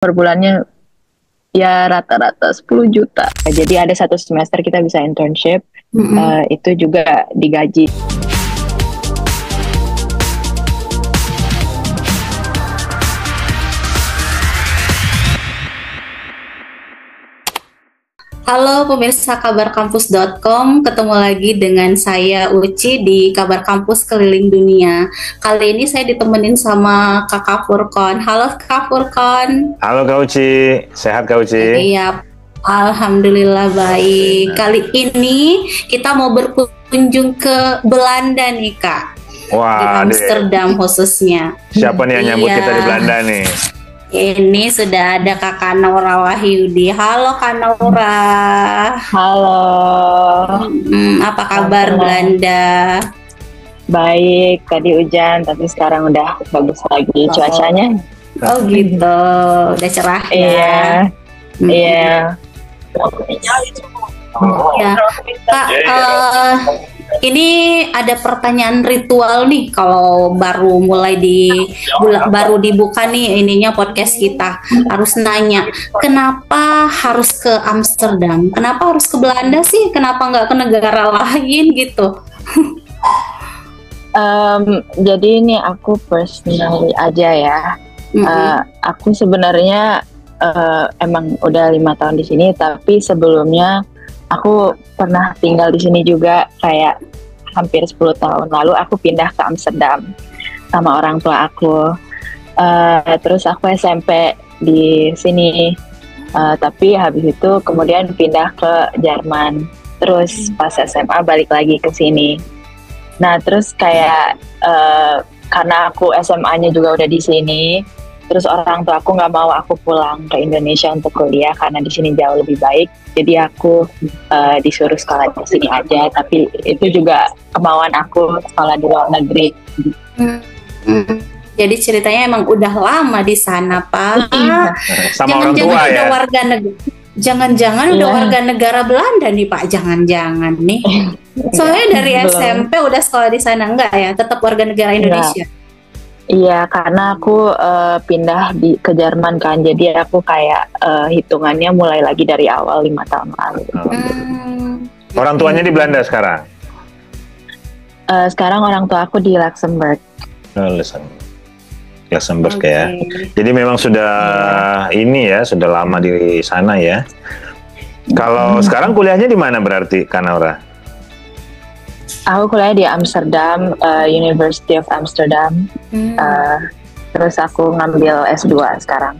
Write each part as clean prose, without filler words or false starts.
per bulannya ya rata-rata 10 juta. Jadi ada satu semester kita bisa internship, itu juga digaji. Halo pemirsa kabarkampus.com, ketemu lagi dengan saya Uci di Kabar Kampus Keliling Dunia. Kali ini saya ditemenin sama Kakak Furkon. Halo Kak Furkon. Halo Kak Uci, sehat Kak Uci? Iya, alhamdulillah baik. Kali ini kita mau berkunjung ke Belanda nih Kak. Wah, di Amsterdam khususnya. Siapa nih yang nyambut kita di Belanda nih? Ini sudah ada Kakak Naura Wahyudi. Halo Kak Naura. Halo. Apa kabar Belanda? Baik, tadi hujan tapi sekarang udah bagus lagi cuacanya. Oh gitu, udah cerah ya. Iya. Iya. Ya, Kak, ini ada pertanyaan ritual nih kalau baru mulai baru dibuka nih ininya podcast kita. Harus nanya, kenapa harus ke Amsterdam? Kenapa harus ke Belanda sih? Kenapa nggak ke negara lain gitu? Jadi ini aku personally aja ya. Aku sebenarnya emang udah 5 tahun di sini, tapi sebelumnya aku pernah tinggal di sini juga kayak hampir 10 tahun lalu. Aku pindah ke Amsterdam sama orang tua aku. Terus aku SMP di sini, tapi habis itu kemudian pindah ke Jerman. Terus pas SMA balik lagi ke sini. Nah terus kayak karena aku SMA-nya juga udah di sini. Terus orang tua aku nggak mau aku pulang ke Indonesia untuk kuliah karena di sini jauh lebih baik. Jadi aku disuruh sekolah di sini aja. Tapi itu juga kemauan aku sekolah di luar negeri. Jadi ceritanya emang udah lama di sana, Pak. Sama orang tua ya. Jangan-jangan udah warga negara Belanda nih, Pak. Jangan-jangan nih. Soalnya dari SMP udah sekolah di sana, enggak ya? Tetap warga negara Indonesia. Iya, karena aku pindah ke Jerman kan, jadi aku kayak hitungannya mulai lagi dari awal 5 tahun lalu. Orang tuanya di Belanda sekarang? Sekarang orang tua aku di Luxembourg. Luxembourg ya. Jadi memang sudah ini ya, sudah lama di sana ya. Kalau sekarang kuliahnya di mana berarti, Kak Naura? Aku kuliah di Amsterdam, University of Amsterdam. Terus aku ngambil S2 sekarang.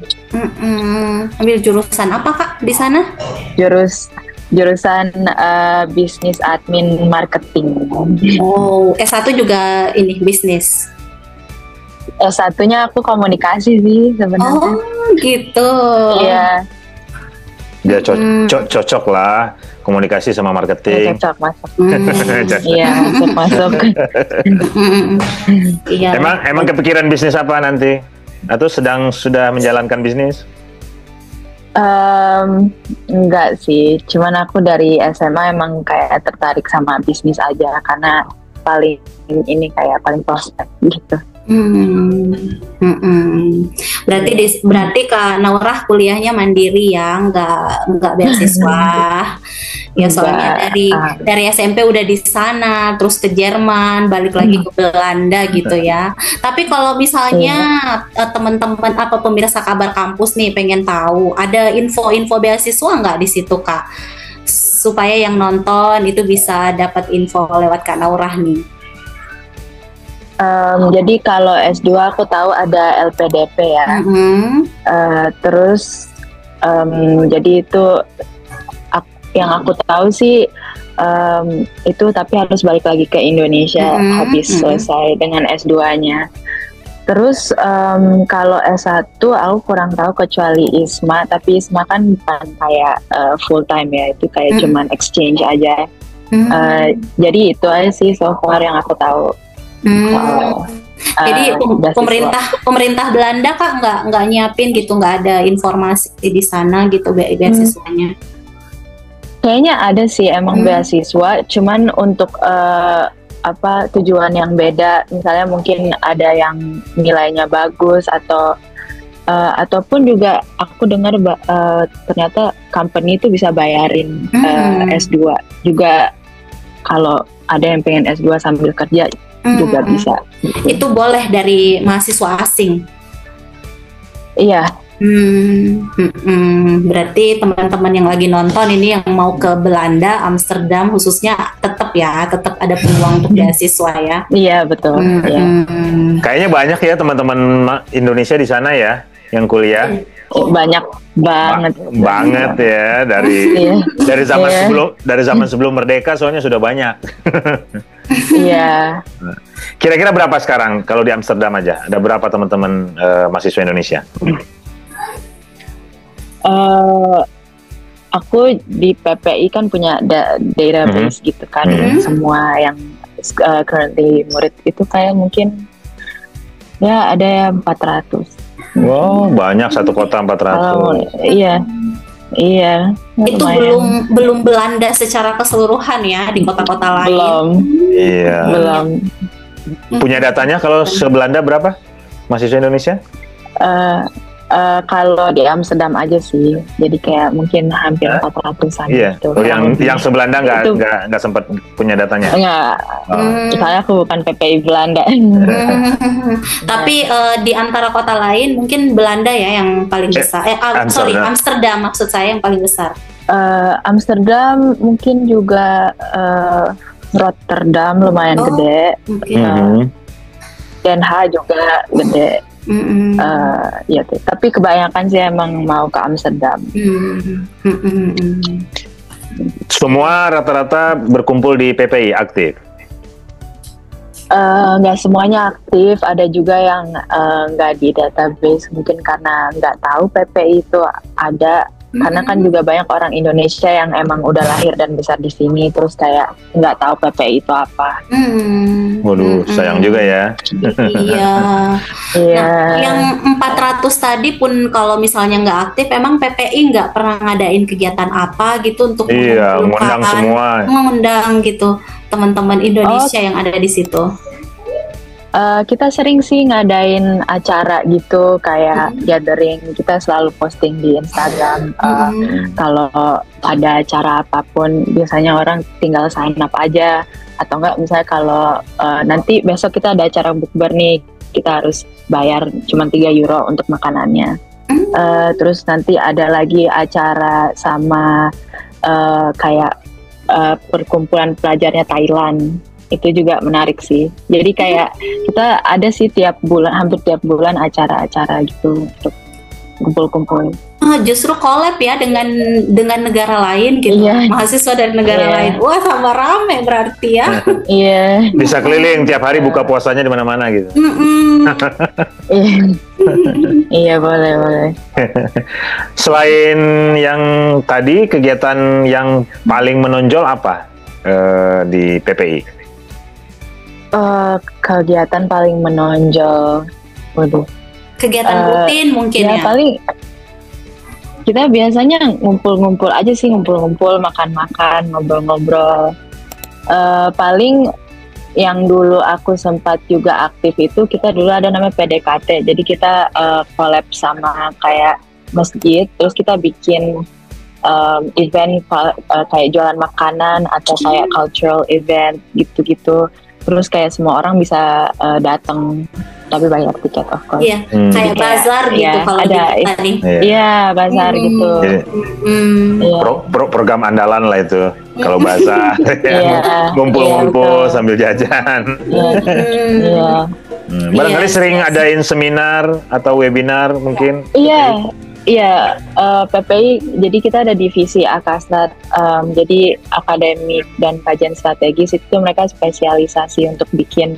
Ambil jurusan apa Kak di sana? Jurusan Business Admin Marketing. Oh, S1 juga ini bisnis. S1-nya aku komunikasi sih sebenarnya. Oh, gitu. Iya. Dia cocok lah komunikasi sama marketing. Cocok masuk. Iya, masuk. Iya. Emang kepikiran bisnis apa nanti? Atau sudah menjalankan bisnis? Enggak sih, cuman aku dari SMA emang kayak tertarik sama bisnis aja karena paling prospek gitu. Berarti Kak Naurah kuliahnya mandiri ya, nggak beasiswa. Ya soalnya dari SMP udah di sana, terus ke Jerman, balik lagi ke Belanda gitu ya. Tapi kalau misalnya teman-teman atau pemirsa Kabar Kampus nih pengen tahu, ada info-info beasiswa nggak di situ Kak? Supaya yang nonton itu bisa dapat info lewat Kak Naurah nih. Jadi kalau S2 aku tahu ada LPDP ya. Terus jadi itu yang aku tahu sih itu, tapi harus balik lagi ke Indonesia habis selesai dengan S2-nya. Terus kalau S1 aku kurang tahu kecuali ISMA, tapi ISMA kan bukan kayak full time ya, itu kayak cuman exchange aja. Jadi itu aja sih so far yang aku tahu. Jadi pemerintah Belanda Kak nggak nyiapin gitu, nggak ada informasi di sana gitu beasiswanya? Kayaknya ada sih emang beasiswa, cuman untuk tujuan yang beda. Misalnya mungkin ada yang nilainya bagus atau ataupun juga aku dengar ternyata company itu bisa bayarin S2 juga, kalau ada yang pengen S2 sambil kerja juga bisa. Itu boleh dari mahasiswa asing? Iya. Berarti teman-teman yang lagi nonton ini yang mau ke Belanda, Amsterdam khususnya, tetap ada peluang untuk beasiswa ya. Iya betul. Kayaknya banyak ya teman-teman Indonesia di sana ya yang kuliah. Banyak banget ya dari zaman sebelum merdeka, soalnya sudah banyak. Iya. Kira-kira berapa sekarang kalau di Amsterdam aja? Ada berapa teman-teman mahasiswa Indonesia? Aku di PPI kan punya database gitu kan, semua yang currently murid itu kayak mungkin ya ada yang 400. Wow, banyak, satu kota 400. Iya. Itu belum Belanda secara keseluruhan ya, di kota-kota lain. Belum. Punya datanya kalau se-Belanda berapa mahasiswa Indonesia? Kalau di Amsterdam aja sih, jadi kayak mungkin hampir 400-an gitu. Yang se-Belanda nggak sempat punya datanya? Enggak, saya aku bukan PPI Belanda. Tapi di antara kota lain mungkin Belanda ya yang paling besar. Amsterdam maksud saya yang paling besar. Amsterdam mungkin juga Rotterdam lumayan gede. Den Haag juga gede. Ya, tapi kebanyakan sih emang mau ke Amsterdam. Semua rata-rata berkumpul di PPI aktif? Nggak semuanya aktif, ada juga yang nggak di database, mungkin karena nggak tahu PPI itu ada. Karena kan juga banyak orang Indonesia yang emang udah lahir dan besar di sini, terus kayak nggak tahu PPI itu apa. Waduh, sayang juga ya. Iya. Nah, yang 400 tadi pun kalau misalnya nggak aktif, emang PPI nggak pernah ngadain kegiatan apa gitu untuk mengundang semua, mengundang gitu teman-teman Indonesia yang ada di situ. Kita sering sih ngadain acara gitu kayak gathering, kita selalu posting di Instagram. Kalau ada acara apapun biasanya orang tinggal sign up aja, atau enggak misalnya kalau nanti besok kita ada acara bukber nih, kita harus bayar cuma 3 euro untuk makanannya. Terus nanti ada lagi acara sama kayak perkumpulan pelajarnya Thailand. Itu juga menarik sih. Jadi kayak kita ada sih hampir tiap bulan acara-acara gitu untuk kumpul-kumpul. Justru collab ya dengan negara lain gitu. Mahasiswa dari negara lain. Wah, tambah rame berarti ya. Bisa keliling tiap hari buka puasanya di mana-mana gitu. Iya, boleh. Selain yang tadi, kegiatan yang paling menonjol apa di PPI? Kegiatan paling menonjol, kegiatan rutin mungkin ya. Paling kita biasanya ngumpul-ngumpul aja sih, makan-makan, ngobrol-ngobrol. Paling yang dulu aku sempat juga aktif itu, kita dulu ada namanya PDKT, jadi kita collab sama kayak masjid, terus kita bikin event kayak jualan makanan atau kayak cultural event gitu-gitu. Terus kayak semua orang bisa datang, tapi bayar tiket of course. Iya, kayak bazar gitu kalau ada tadi. Iya, bazar gitu. Program andalan lah itu. Kalau bazar, ngumpul-ngumpul sambil jajan. Barangkali sering adain seminar atau webinar mungkin. Iya, PPI, jadi kita ada divisi Akastat, jadi akademik dan kajian strategis itu mereka spesialisasi untuk bikin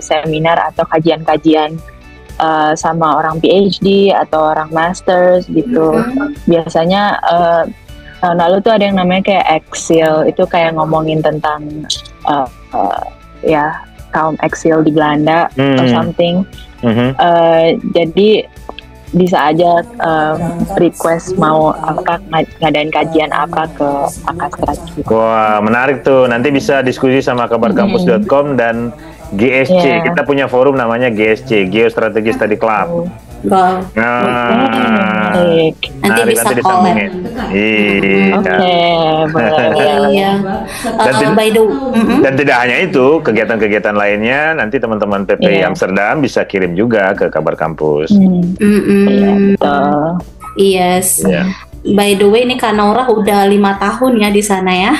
seminar atau kajian-kajian sama orang PhD atau orang masters gitu. Biasanya tahun lalu tuh ada yang namanya kayak Exil, itu kayak ngomongin tentang kaum eksil di Belanda or something. Jadi bisa aja request mau ngadain kajian apa ke Akastat gitu. Wah, menarik tuh. Nanti bisa diskusi sama kabarkampus.com dan GSC. Kita punya forum namanya GSC, Geostrategi Study Club. Wow. Baik. Nanti bisa collab. disambungin. Iya. Oke, boleh. Iya. Dan By the Dan tidak hanya itu, kegiatan-kegiatan lainnya nanti teman-teman PPI Iya. Amsterdam bisa kirim juga ke kabar kampus. Iya, betul. Yes. Iya. By the way, ini Kak Naura udah 5 tahun ya di sana ya.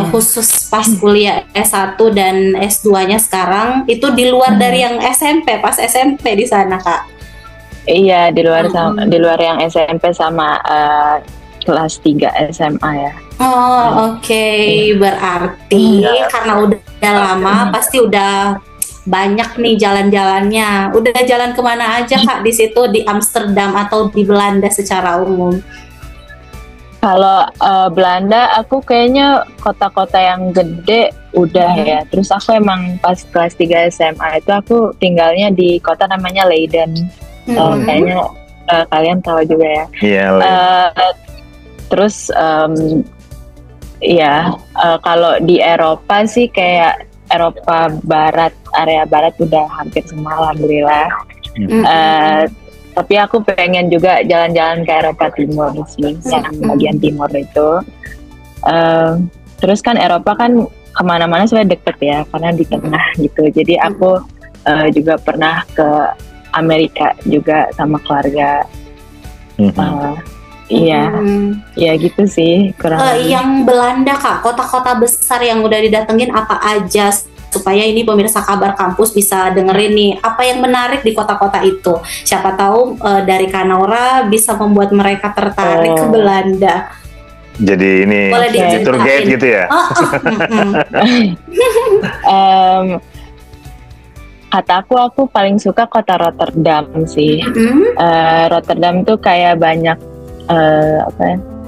Khusus pas kuliah S1 dan S2-nya sekarang itu di luar dari yang SMP, pas SMP di sana, Kak. Iya, di luar yang SMP sama kelas 3 SMA ya. Oh, oke. Berarti karena udah lama pasti udah banyak nih jalan-jalannya. Udah jalan kemana aja, Kak, di situ di Amsterdam atau di Belanda secara umum? Kalau Belanda, aku kayaknya kota-kota yang gede udah ya. Terus aku emang pas kelas 3 SMA itu aku tinggalnya di kota namanya Leiden. Kayaknya kalian tahu juga ya. Iya. Terus kalau di Eropa sih kayak Eropa Barat, area Barat udah hampir semua, alhamdulillah. Tapi aku pengen juga jalan-jalan ke Eropa Timur sih, yang bagian timur itu. Terus kan Eropa kan kemana-mana sebenarnya deket ya, karena di tengah gitu. Jadi aku juga pernah ke Amerika juga sama keluarga. Iya gitu sih. Yang Belanda, Kak, kota-kota besar yang udah didatengin apa aja, supaya ini pemirsa kabar kampus bisa dengerin nih apa yang menarik di kota-kota itu. Siapa tahu dari Kak Naura bisa membuat mereka tertarik ke Belanda. Jadi ini tour guide gitu ya? Kata aku paling suka kota Rotterdam sih. Rotterdam tuh kayak banyak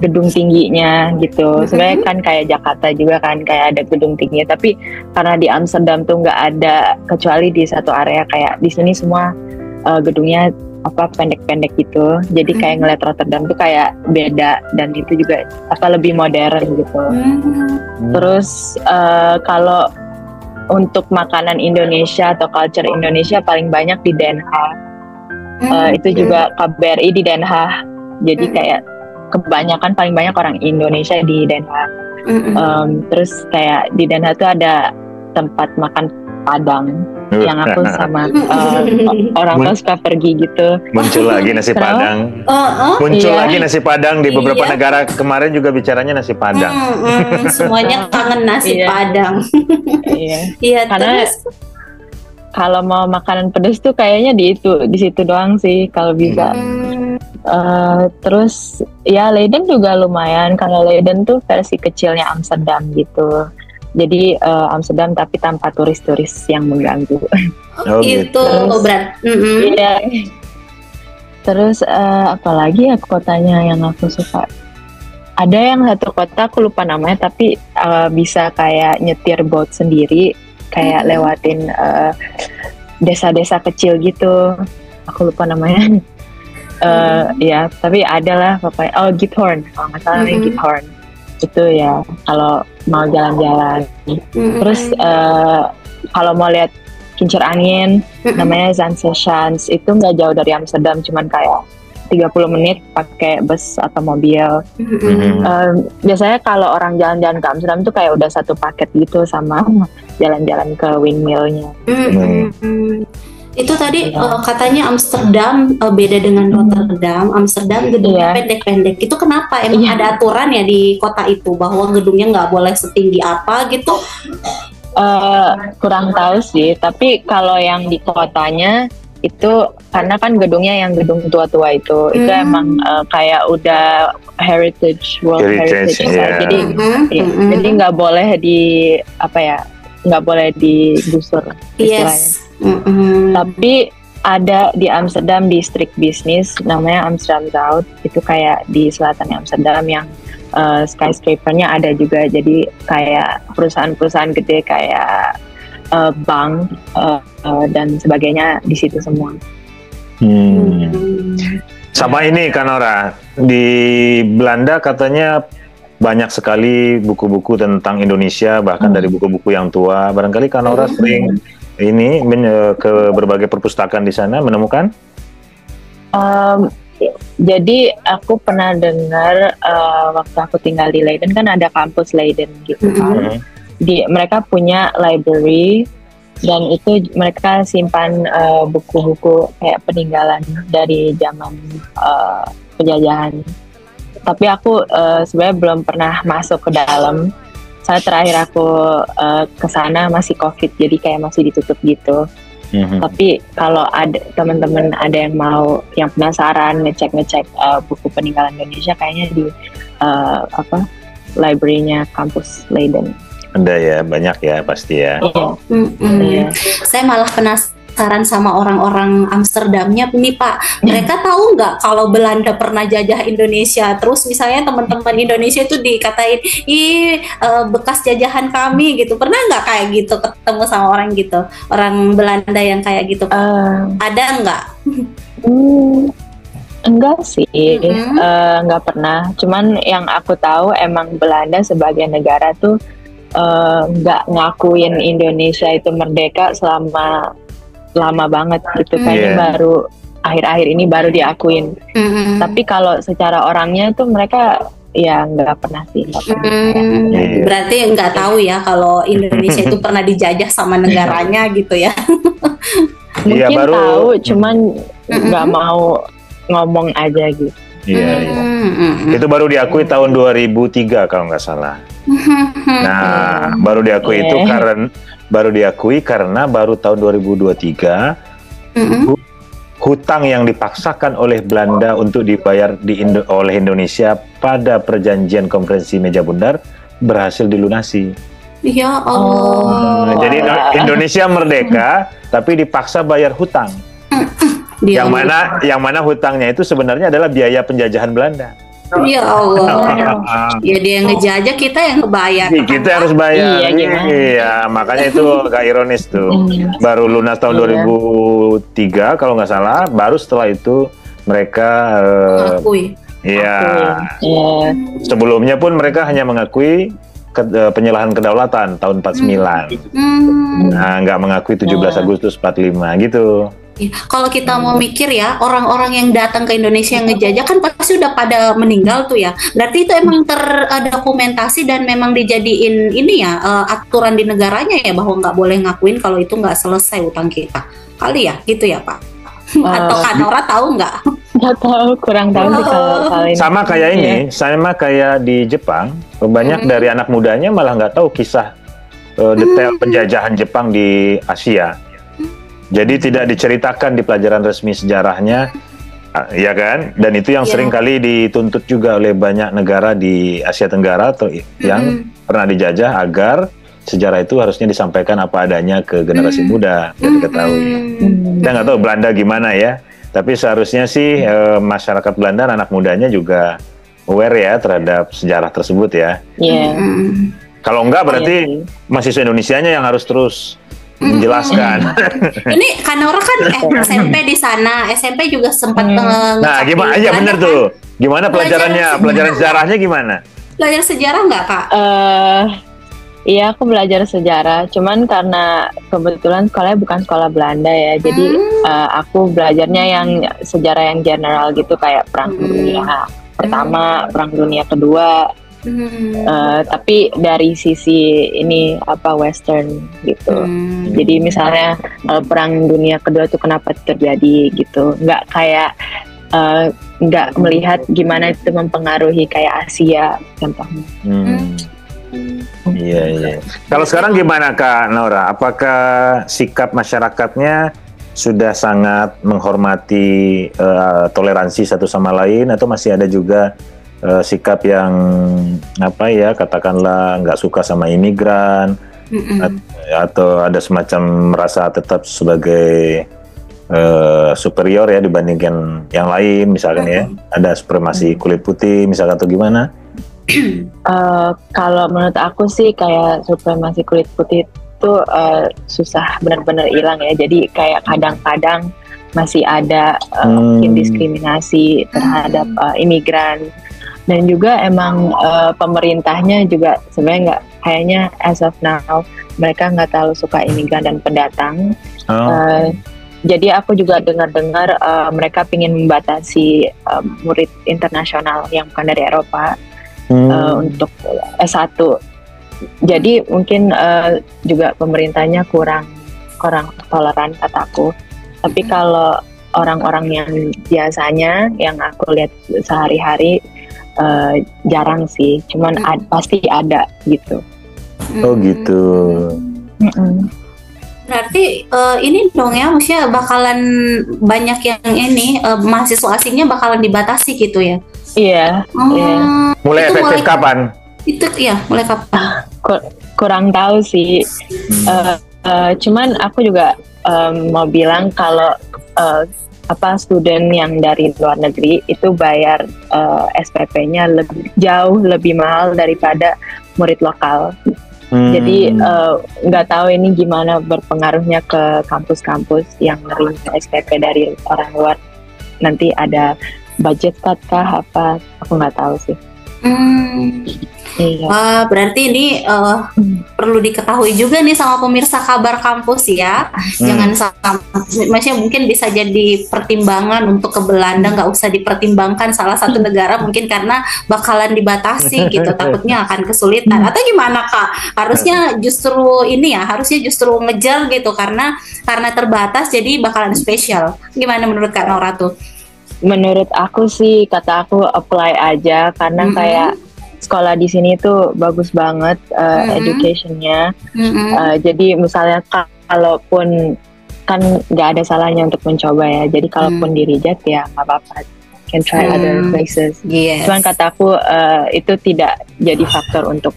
gedung tingginya gitu. Sebenarnya kan kayak Jakarta juga kan kayak ada gedung tinggi, tapi karena di Amsterdam tuh nggak ada, kecuali di satu area kayak di sini semua gedungnya pendek-pendek gitu. Jadi kayak ngeliat Rotterdam tuh kayak beda, dan itu juga lebih modern gitu. Terus kalau untuk makanan Indonesia atau culture Indonesia paling banyak di Den Haag. Itu juga KBRI di Den Haag. Jadi kayak kebanyakan paling banyak orang Indonesia di Den Haag. Terus kayak di Den Haag tuh ada tempat makan Padang yang aku sama orang tua suka pergi gitu. Muncul lagi nasi Padang. Muncul lagi nasi Padang di beberapa negara, kemarin juga bicaranya nasi Padang. Semuanya kangen nasi Padang. Iya. Karena kalau mau makanan pedas tuh kayaknya di situ doang sih kalau bisa. Terus ya Leiden juga lumayan, karena Leiden tuh versi kecilnya Amsterdam gitu. Jadi Amsterdam tapi tanpa turis-turis yang mengganggu. Itu berat. Iya. Terus apalagi ya kotanya yang aku suka? Ada yang satu kota aku lupa namanya, tapi bisa kayak nyetir boat sendiri, kayak lewatin desa-desa kecil gitu. Aku lupa namanya. Ya, tapi adalah pokoknya Giethoorn, kalau nggak salah namanya Giethoorn. Itu ya kalau mau jalan-jalan. Terus kalau mau lihat kincir angin, namanya Zandvoort. Itu nggak jauh dari Amsterdam, cuman kayak 30 menit pakai bus atau mobil. Biasanya kalau orang jalan-jalan ke Amsterdam tuh kayak udah satu paket gitu sama jalan-jalan ke windmill-nya. Itu tadi katanya Amsterdam beda dengan Rotterdam. Amsterdam gedungnya pendek-pendek. Itu kenapa? Emang ada aturan ya di kota itu bahwa gedungnya nggak boleh setinggi apa gitu? Kurang tahu sih. Tapi kalau yang di kotanya itu karena kan gedungnya yang gedung tua-tua itu emang kayak udah World Heritage. Jadi nggak boleh nggak boleh digusur istilahnya. Tapi ada di Amsterdam distrik bisnis namanya Amsterdam Zuid, itu kayak di selatan Amsterdam yang skyscraper-nya ada juga, jadi kayak perusahaan-perusahaan gede kayak bank dan sebagainya di situ semua. Sama ini Kak Naura, di Belanda katanya banyak sekali buku-buku tentang Indonesia, bahkan dari buku-buku yang tua. Barangkali Kak Naura sering ke berbagai perpustakaan di sana menemukan? Um, jadi aku pernah dengar waktu aku tinggal di Leiden kan ada kampus Leiden gitu kan. Mereka punya library dan itu mereka simpan buku-buku kayak peninggalan dari zaman penjajahan. Tapi aku sebenarnya belum pernah masuk ke dalam. Saat terakhir aku ke sana masih COVID, jadi kayak masih ditutup gitu. Tapi kalau ada teman-teman ada yang mau, yang penasaran ngecek buku peninggalan Indonesia, kayaknya di library-nya kampus Leiden. Ada ya, banyak ya pasti ya. Iya. Saya malah penasaran sama orang-orang Amsterdamnya nih Pak. Mereka tahu nggak kalau Belanda pernah jajah Indonesia? Terus misalnya teman-teman Indonesia itu dikatain, bekas jajahan kami gitu. Pernah nggak kayak gitu ketemu sama orang gitu? Orang Belanda yang kayak gitu? Ada nggak? Enggak sih, nggak pernah. Cuman yang aku tahu emang Belanda sebagai negara tuh nggak ngakuin Indonesia itu merdeka selama lama banget gitu. Kayaknya baru akhir-akhir ini baru diakuin. Tapi kalau secara orangnya tuh mereka ya nggak pernah sih. Berarti nggak tahu ya kalau Indonesia itu pernah dijajah sama negaranya gitu ya. Mungkin tahu, cuman nggak mau ngomong aja gitu. Itu baru diakui tahun 2003 kalau nggak salah. Nah, baru diakui karena baru tahun 2023 hutang yang dipaksakan oleh Belanda untuk dibayar oleh Indonesia pada perjanjian konferensi meja bundar berhasil dilunasi. Ya Allah. Jadi Indonesia merdeka tapi dipaksa bayar hutang. Yang mana hutangnya itu sebenarnya adalah biaya penjajahan Belanda. Ya Allah. Ya dia yang ngejajah, kita yang ngebayar. Kita harus bayar. Iya, makanya itu agak ironis tuh. Baru lunas tahun 2003 kalau nggak salah, baru setelah itu mereka mengakui. Iya. Sebelumnya pun mereka hanya mengakui penyerahan kedaulatan tahun 49. Nah, nggak mengakui 17 Agustus 45 gitu. Kalau kita mau mikir ya, orang-orang yang datang ke Indonesia yang ngejajah kan pasti udah pada meninggal tuh ya. Berarti itu emang terdokumentasi dan memang dijadiin ini ya, aturan di negaranya ya, bahwa nggak boleh ngakuin kalau itu nggak selesai utang kita. Kali ya, gitu ya Pak? Atau Kak Nora tahu nggak? Nggak tahu, kurang tahu sih kalau ini. Sama kayak ini, sama kayak di Jepang, banyak dari anak mudanya malah nggak tahu kisah detail penjajahan Jepang di Asia. Jadi tidak diceritakan di pelajaran resmi sejarahnya, ya kan? Dan itu yang sering kali dituntut juga oleh banyak negara di Asia Tenggara yang pernah dijajah, agar sejarah itu harusnya disampaikan apa adanya ke generasi muda, biar diketahui. Saya nggak tahu Belanda gimana ya, tapi seharusnya sih masyarakat Belanda, anak mudanya juga aware ya terhadap sejarah tersebut ya. Kalau enggak berarti mahasiswa Indonesianya yang harus terus menjelaskan. Ini Kanora kan SMP di sana, SMP juga sempat Nah, gimana aja bener kan? Tuh. Gimana pelajarannya? Pelajaran sejarahnya gimana? Belajar sejarah nggak Kak? Iya, aku belajar sejarah. Cuman karena kebetulan sekolahnya bukan sekolah Belanda ya, jadi aku belajarnya yang sejarah yang general gitu, kayak Perang Dunia Pertama, Perang Dunia Kedua. Tapi dari sisi ini Western gitu. Jadi misalnya Perang Dunia Kedua itu kenapa terjadi gitu, nggak kayak nggak melihat gimana itu mempengaruhi kayak Asia contohnya. Iya. Kalau sekarang gimana Kak Nora? Apakah sikap masyarakatnya sudah sangat menghormati toleransi satu sama lain, atau masih ada juga sikap yang katakanlah nggak suka sama imigran, atau ada semacam merasa tetap sebagai superior ya dibandingkan yang lain, misalkan ya ada supremasi kulit putih misalkan, atau gimana? Kalau menurut aku sih kayak supremasi kulit putih itu susah benar-benar hilang ya. Jadi kayak kadang-kadang masih ada mungkin diskriminasi terhadap imigran. Dan juga emang pemerintahnya juga sebenarnya nggak, kayaknya as of now mereka nggak terlalu suka imigran dan pendatang. jadi aku juga dengar-dengar mereka ingin membatasi murid internasional yang bukan dari Eropa untuk S1. Jadi mungkin juga pemerintahnya kurang toleran kataku. Tapi kalau orang-orang yang biasanya yang aku lihat sehari-hari jarang sih, cuman pasti ada gitu. Oh gitu. Berarti ini dong ya, maksudnya bakalan banyak yang ini mahasiswa asingnya bakalan dibatasi gitu ya? Iya. Mulai efektif kapan? Itu ya, mulai kapan? Kurang tahu sih. Cuman aku juga mau bilang kalau student yang dari luar negeri itu bayar SPP-nya jauh lebih mahal daripada murid lokal. Jadi nggak tahu ini gimana berpengaruhnya ke kampus-kampus yang nerima SPP dari orang luar. Nanti ada budget cut kah apa? Aku nggak tahu sih. Iya. Berarti ini perlu diketahui juga nih sama pemirsa Kabar Kampus ya. Jangan maksudnya mungkin bisa jadi pertimbangan untuk ke Belanda, nggak usah dipertimbangkan salah satu negara mungkin karena bakalan dibatasi gitu, takutnya akan kesulitan. Atau gimana Kak? Harusnya justru ngejar gitu karena terbatas jadi bakalan spesial. Gimana menurut Kak Nora tuh? Menurut aku sih, kata aku apply aja karena kayak sekolah di sini tuh bagus banget education-nya. Jadi misalnya kalaupun kan nggak ada salahnya untuk mencoba ya. Jadi kalaupun di reject ya nggak apa-apa. Can try other places. Yes. Cuman kataku itu tidak jadi faktor untuk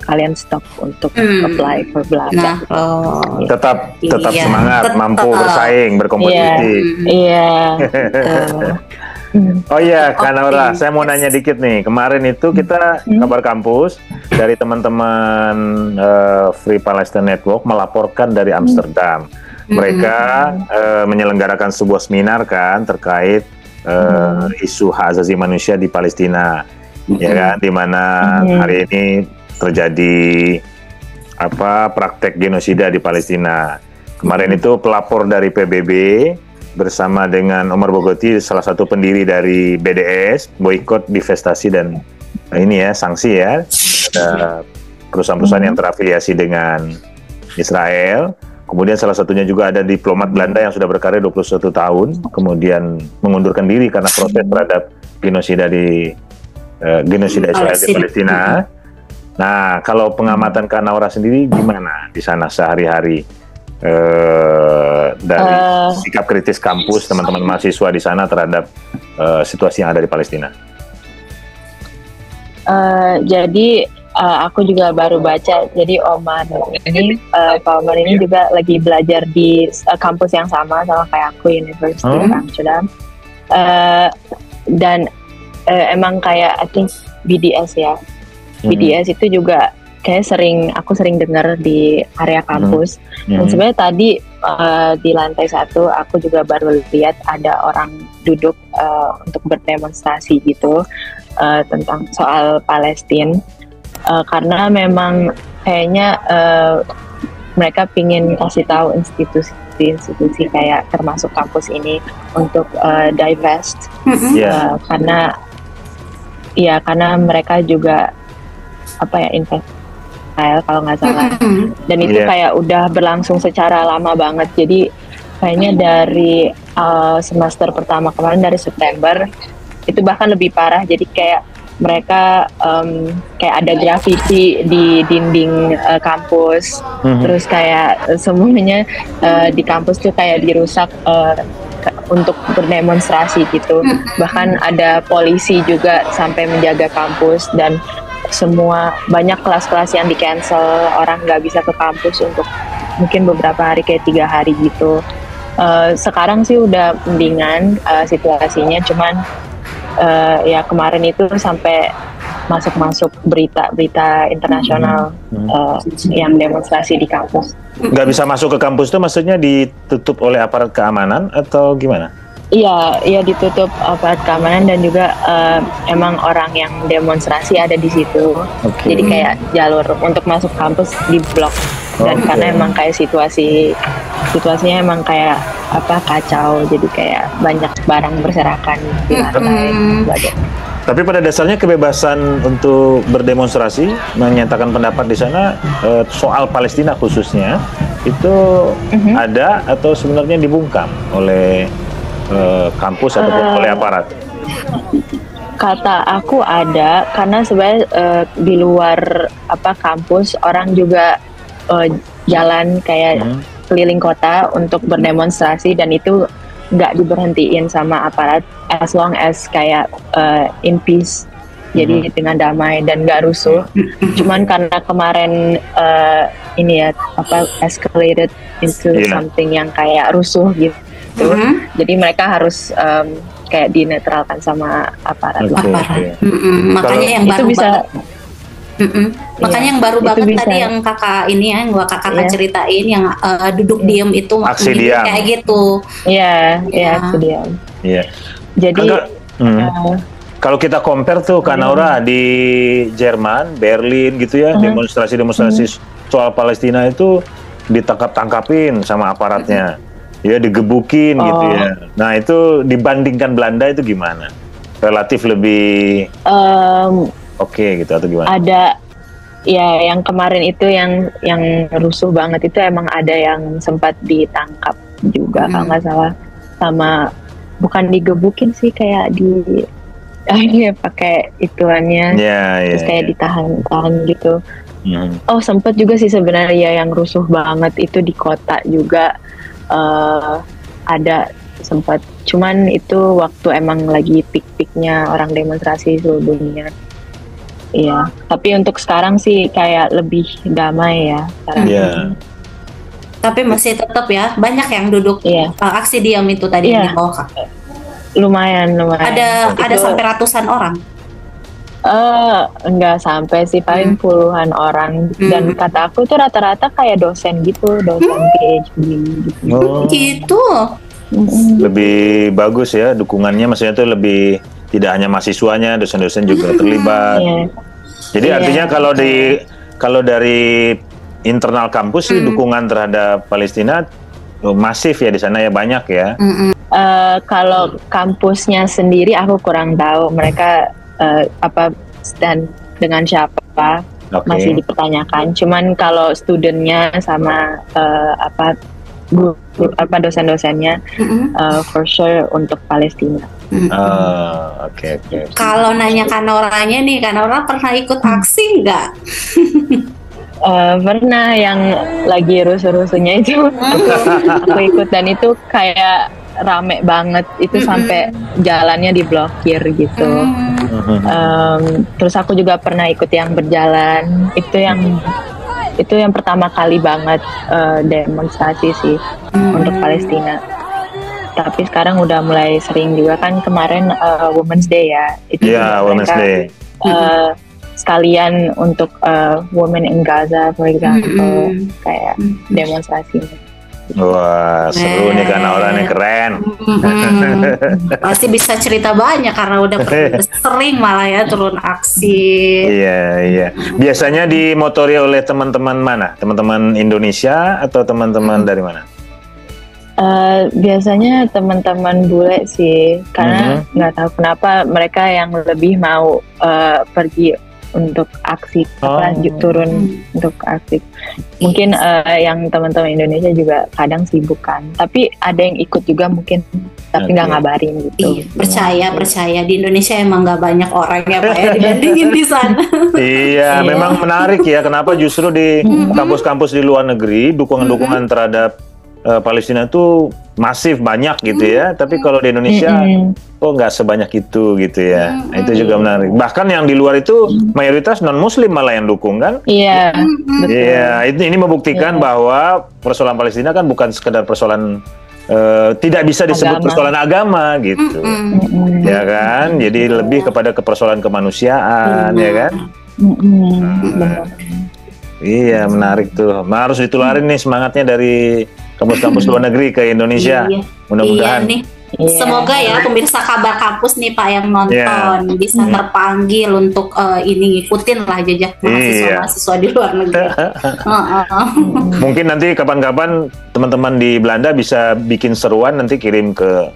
kalian stop untuk apply for Belanda. Tetap semangat, mampu bersaing, berkompetisi. Iya. Oh iya, Kak Nora, saya mau nanya dikit nih. Kemarin itu kita Kabar Kampus dari teman-teman Free Palestine Network melaporkan dari Amsterdam. Mereka menyelenggarakan sebuah seminar kan terkait isu hak asasi manusia di Palestina, ya kan, di mana hari ini terjadi praktek genosida di Palestina. Kemarin itu pelapor dari PBB bersama dengan Omar Bogoti, salah satu pendiri dari BDS, boikot, divestasi dan sanksi ya, ada perusahaan-perusahaan yang terafiliasi dengan Israel. Kemudian salah satunya juga ada diplomat Belanda yang sudah berkarir 21 tahun, kemudian mengundurkan diri karena protes terhadap genosida Israel di Palestina. Nah, kalau pengamatan Kak Nora sendiri gimana di sana sehari-hari dari sikap kritis kampus teman-teman mahasiswa di sana terhadap situasi yang ada di Palestina? Jadi aku juga baru baca. Jadi Pak Omar ini juga lagi belajar di kampus yang sama kayak aku, University of Amsterdam. Dan emang kayak I think BDS ya. BDS itu juga kayak aku sering dengar di area kampus. Dan sebenarnya tadi di lantai 1 aku juga baru lihat ada orang duduk untuk berdemonstrasi gitu tentang soal Palestina. Karena memang kayaknya mereka pingin kasih tahu institusi kayak termasuk kampus ini untuk divest, karena mereka juga invest kalau nggak salah, dan itu kayak udah berlangsung secara lama banget. Jadi kayaknya dari semester pertama kemarin, dari September itu bahkan lebih parah. Jadi kayak mereka kayak ada grafiti di dinding kampus, terus kayak semuanya di kampus tuh kayak dirusak untuk berdemonstrasi gitu. Bahkan ada polisi juga sampai menjaga kampus, dan banyak kelas-kelas yang di cancel, orang nggak bisa ke kampus untuk mungkin beberapa hari, kayak 3 hari gitu. Sekarang sih udah mendingan situasinya, cuman ya kemarin itu sampai masuk berita internasional yang demonstrasi di kampus. Nggak bisa masuk ke kampus itu maksudnya ditutup oleh aparat keamanan atau gimana? Iya ditutup aparat keamanan, dan juga emang orang yang demonstrasi ada di situ. Jadi kayak jalur untuk masuk kampus diblok. Dan karena emang kayak situasinya emang kayak kacau, jadi kayak banyak barang berserakan di lantai. Tapi pada dasarnya kebebasan untuk berdemonstrasi, menyatakan pendapat di sana soal Palestina khususnya itu ada atau sebenarnya dibungkam oleh kampus ataupun oleh aparat? Kata aku ada, karena sebenarnya di luar kampus orang juga jalan kayak keliling kota untuk berdemonstrasi, dan itu nggak diberhentiin sama aparat as long as kayak in peace, jadi dengan damai dan nggak rusuh. Cuman karena kemarin ini ya escalated into something yang kayak rusuh gitu, jadi mereka harus kayak dinetralkan sama aparat. Makanya yang baru bisa makanya yang baru banget bisa. Tadi yang kakak ini ya, yang kakak ceritain yang duduk diem itu aksi diam kayak gitu. Iya, aksi diam. Iya. Jadi kalau kita compare tuh Kak Naura di Jerman, Berlin gitu ya, demonstrasi-demonstrasi soal Palestina itu ditangkap-tangkapin sama aparatnya. Ya digebukin gitu ya. Nah itu dibandingkan Belanda itu gimana? Relatif lebih oke gitu atau gimana? Ada ya, yang kemarin itu yang rusuh banget itu emang ada yang sempat ditangkap juga kalau nggak salah, sama bukan digebukin sih, kayak pakai ituannya, terus kayak ditahan gitu. Oh sempat juga sih sebenarnya yang rusuh banget itu di kota juga. Ada sempat, cuman itu waktu emang lagi pik-piknya orang demonstrasi seluruh dunia. Iya, tapi untuk sekarang sih kayak lebih damai ya sekarang. Tapi masih tetap ya banyak yang duduk aksi diam itu tadi yang di bawah. Lumayan. Ada sampai ratusan orang. Enggak sampai sih, paling puluhan orang. Dan kata aku tuh rata-rata kayak dosen gitu, dosen PhD gitu. Gitu. Lebih bagus ya dukungannya, maksudnya tuh lebih tidak hanya mahasiswanya, dosen-dosen juga terlibat. Jadi artinya kalau dari internal kampus sih dukungan terhadap Palestina masif ya di sana ya, banyak ya. Kalau kampusnya sendiri aku kurang tahu mereka dan dengan siapa masih dipertanyakan. Cuman kalau studentnya sama dosen-dosennya for sure untuk Palestina. Oke. Kalau nanya Kak Nauranya nih, Kak Naura pernah ikut aksi nggak? Pernah, yang lagi rusuh-rusuhnya itu aku ikut, dan itu kayak rame banget itu sampai jalannya diblokir gitu. Terus aku juga pernah ikut yang berjalan, itu yang pertama kali banget demonstrasi sih untuk Palestina. Tapi sekarang udah mulai sering juga kan, kemarin Women's Day ya. Itu Women's Day. Sekalian untuk women in Gaza, for example, kayak demonstrasi. Wah, seru nih Kak Naura nih, keren. Pasti bisa cerita banyak karena udah sering malah ya turun aksi. Iya. Biasanya dimotori oleh teman-teman mana? Teman-teman Indonesia atau teman-teman dari mana? Biasanya teman-teman bule sih, karena nggak tahu kenapa mereka yang lebih mau pergi untuk aksi, turun untuk aksi. Mungkin yang teman-teman Indonesia juga kadang sibuk kan, tapi ada yang ikut juga mungkin, tapi nggak ngabarin gitu. Percaya di Indonesia emang nggak banyak orang ya Pak ya dibandingin di sana. Iya, memang menarik ya, kenapa justru di kampus-kampus di luar negeri dukungan-dukungan terhadap Palestina itu masif, banyak gitu ya, tapi kalau di Indonesia nggak sebanyak itu gitu ya. Itu juga menarik. Bahkan yang di luar itu mayoritas non Muslim malah yang dukung kan? Iya. Iya, ini membuktikan bahwa persoalan Palestina kan bukan sekedar persoalan tidak bisa disebut persoalan agama gitu, ya kan? Jadi lebih kepada persoalan kemanusiaan, ya kan? Iya, menarik tuh. Harus ditularin nih semangatnya dari kampus-kampus luar negeri ke Indonesia. Mudah-mudahan Iya. Semoga ya pemirsa Kabar Kampus nih Pak yang nonton bisa terpanggil untuk ini ngikutin lah jejak mahasiswa-mahasiswa di luar negeri. Mungkin nanti kapan-kapan teman-teman di Belanda bisa bikin seruan, nanti kirim ke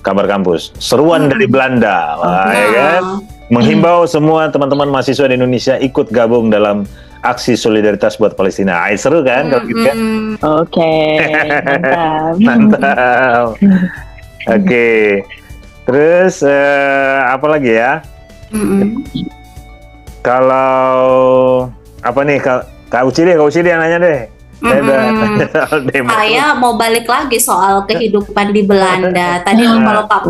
Kabar Kampus. Seruan dari Belanda, ya kan? Menghimbau semua teman-teman mahasiswa di Indonesia ikut gabung dalam aksi solidaritas buat Palestina. Seru kan kalau gitu kan? Oke, mantap. Mantap. Oke. Terus apa lagi ya? Kalau apa nih Kak Uci yang nanya deh. Saya mau balik lagi soal kehidupan di Belanda. Tadi kalau Pak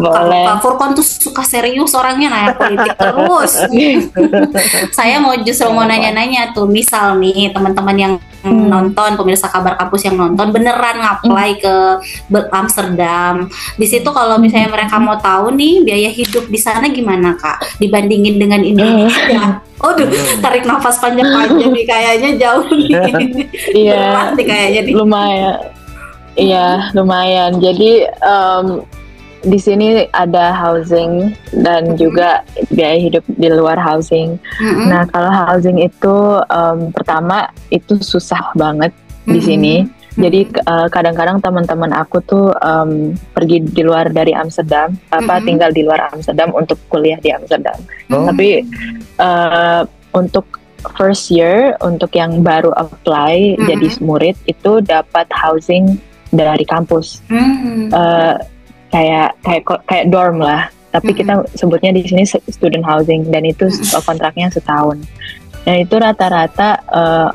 Furkon tuh suka serius orangnya nanya politik terus. Saya justru mau nanya-nanya tuh, misal nih teman-teman yang nonton, pemirsa Kabar Kampus yang nonton beneran ngapply ke Amsterdam. Di situ kalau misalnya mereka mau tahu nih biaya hidup di sana gimana Kak dibandingin dengan Indonesia. Tarik nafas panjang-panjang nih kayaknya jauh nih. Iya. Kayaknya nih. Lumayan. Iya, lumayan. Jadi di sini ada housing dan juga biaya hidup di luar housing. Nah, kalau housing itu pertama itu susah banget di sini. Jadi kadang-kadang teman-teman aku tuh pergi di luar dari Amsterdam, tinggal di luar Amsterdam untuk kuliah di Amsterdam. Tapi untuk first year, untuk yang baru apply jadi murid itu dapat housing dari kampus, kayak dorm lah. Tapi kita sebutnya di sini student housing dan itu kontraknya setahun. Dan itu rata-rata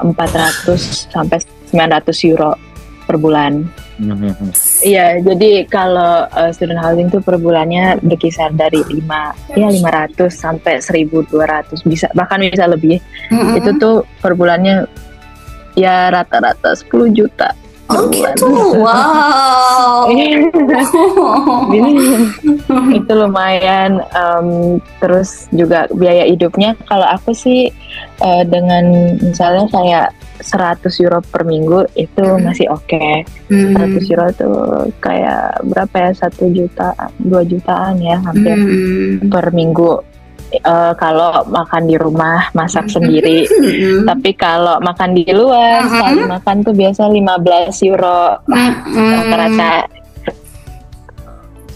400 sampai 900 euro per bulan. Iya, jadi kalau student housing tuh per bulannya berkisar dari 500 sampai 1.200, bahkan bisa lebih. Itu tuh per bulannya ya rata-rata 10 juta. Oh gitu, wow. Itu lumayan. Terus juga biaya hidupnya kalau aku sih dengan misalnya kayak 100 euro per minggu itu masih oke. 100 euro tuh kayak berapa ya, 1 juta, 2 jutaan ya hampir per minggu. Kalau makan di rumah masak sendiri. Tapi kalau makan di luar sekali makan tuh biasa 15 euro rata-rata.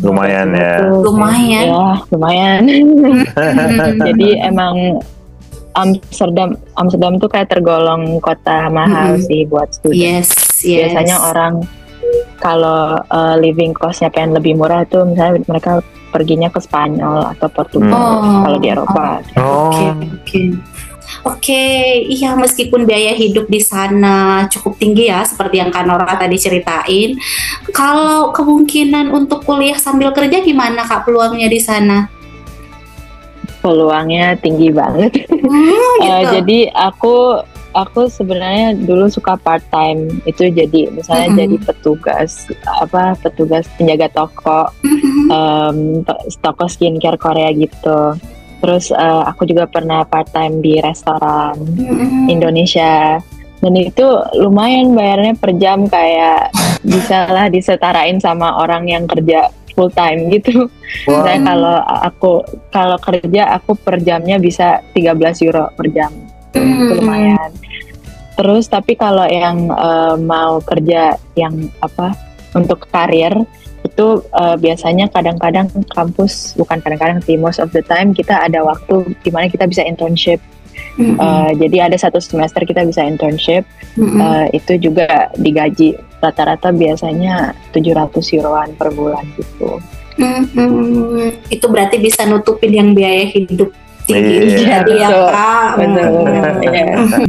Lumayan ya. Lumayan. Jadi emang Amsterdam tuh kayak tergolong kota mahal sih buat studi. Yes. Biasanya orang kalau living costnya pengen lebih murah tuh misalnya mereka perginya ke Spanyol atau Portugal kalau di Eropa. Oke, iya meskipun biaya hidup di sana cukup tinggi ya seperti yang Kanora tadi ceritain. Kalau kemungkinan untuk kuliah sambil kerja gimana Kak peluangnya di sana? Peluangnya tinggi banget. Gitu. Jadi aku sebenarnya dulu suka part time, itu jadi misalnya jadi petugas penjaga toko, toko skincare Korea gitu. Terus aku juga pernah part time di restoran Indonesia, dan itu lumayan bayarnya per jam, kayak bisa lah disetarain sama orang yang kerja full time gitu. Misalnya kalau kerja aku per jamnya bisa 13 euro per jam. Itu lumayan. Terus tapi kalau yang mau kerja yang untuk karir itu biasanya kadang-kadang kampus, bukan kadang-kadang sih, most of the time kita ada waktu di mana kita bisa internship. Jadi ada 1 semester kita bisa internship. Itu juga digaji rata-rata biasanya 700 euroan per bulan gitu. Itu berarti bisa nutupin yang biaya hidup tinggi jadi ya Kak.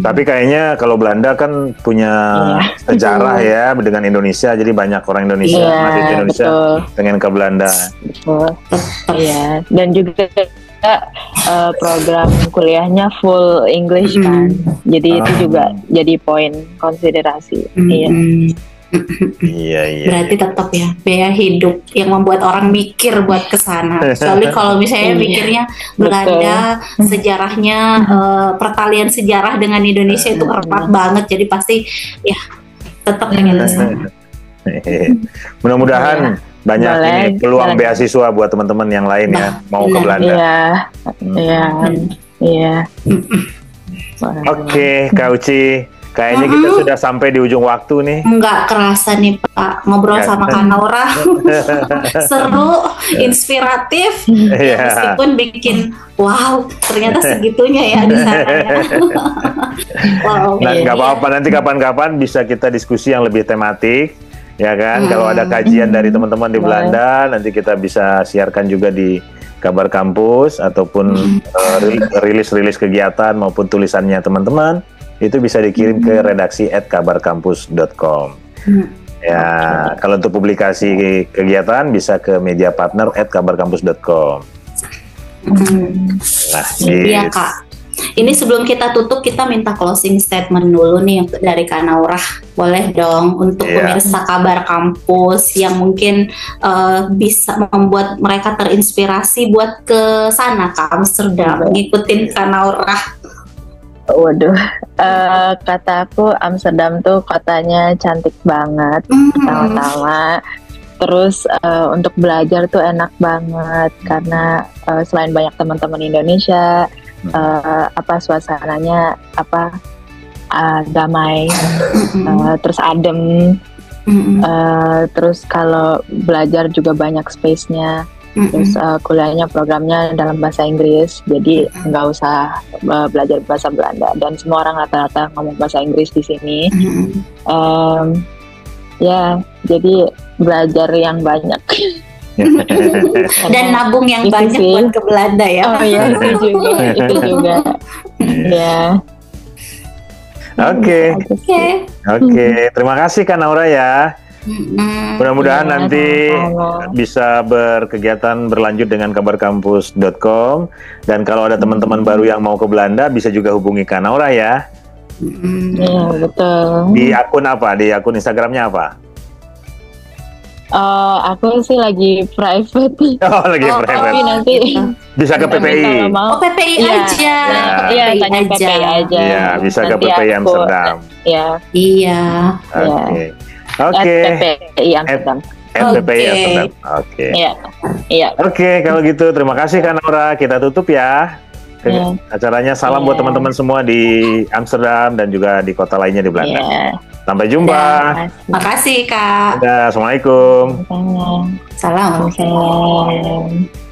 Tapi kayaknya kalau Belanda kan punya sejarah ya dengan Indonesia, jadi banyak orang Indonesia masih di Indonesia pengen ke Belanda. Iya, dan juga program kuliahnya full English kan, jadi itu juga jadi poin konsiderasi. Iya. Berarti tetap ya biaya hidup yang membuat orang mikir buat kesana. Soalnya kalau misalnya mikirnya Belanda sejarahnya pertalian sejarah dengan Indonesia itu erat banget, jadi pasti ya tetap pengen kesana. Mudah-mudahan banyak Boleh, ini peluang silakan. beasiswa buat teman-teman yang lain ya mau ke benar. Belanda. Iya, iya. Oke, Kak Uci, kayaknya kita sudah sampai di ujung waktu nih. Nggak kerasa nih Pak ngobrol Ya. sama Kak Naura. Seru, inspiratif, Iya. meskipun bikin wow ternyata segitunya ya di sana ya. Wow. Nah, nggak apa-apa, nanti kapan-kapan bisa kita diskusi yang lebih tematik, ya kan? Kalau ada kajian dari teman-teman di Belanda, nanti kita bisa siarkan juga di Kabar Kampus ataupun rilis-rilis kegiatan maupun tulisannya teman-teman. Itu bisa dikirim ke redaksi @kabarkampus.com. Ya, kalau untuk publikasi kegiatan bisa ke media partner @kabarkampus.com. Nah, Iya Kak. Ini sebelum kita tutup kita minta closing statement dulu nih dari Kak Naura. Boleh dong untuk pemirsa Kabar Kampus yang mungkin bisa membuat mereka terinspirasi buat ke sana ke Amsterdam ngikutin Kak Naura. Waduh, kata aku Amsterdam tuh kotanya cantik banget pertama-tama. Terus untuk belajar tuh enak banget karena selain banyak teman-teman Indonesia, suasananya damai, terus adem, terus kalau belajar juga banyak space-nya. Terus kuliahnya programnya dalam bahasa Inggris, jadi nggak usah belajar bahasa Belanda dan semua orang rata-rata ngomong bahasa Inggris di sini. Ya, jadi belajar yang banyak. Dan nabung yang itu banyak sih. buat ke Belanda ya. Oh iya, itu juga. Ya. Oke. Terima kasih Kak Naura ya. Mudah-mudahan Iya, nanti sama-sama. bisa berkegiatan berlanjut dengan kabarkampus.com, dan kalau ada teman-teman baru yang mau ke Belanda bisa juga hubungi Kak Naura ya. Iya, betul. Di akun apa? Di akun Instagramnya apa? Aku sih lagi private. Oh, lagi private. Tapi nanti Bisa ke PPI. kalau mau, Oh PPI Iya. aja. Iya, tanya PPI aja. Iya, bisa ke Nanti PPI aku- Amsterdam. Ya, Iya. Oke. PPI Amsterdam. PPI Oke. Amsterdam. Oke. Iya, iya. Oke, kalau gitu terima kasih Kak Naura. Kita tutup ya. Iya. Acaranya salam buat Iya. teman-teman semua di Amsterdam dan juga di kota lainnya di Belanda. Iya. Sampai jumpa. Makasih Kak. Dadah, Assalamualaikum. Sama-sama. Salam. Salam.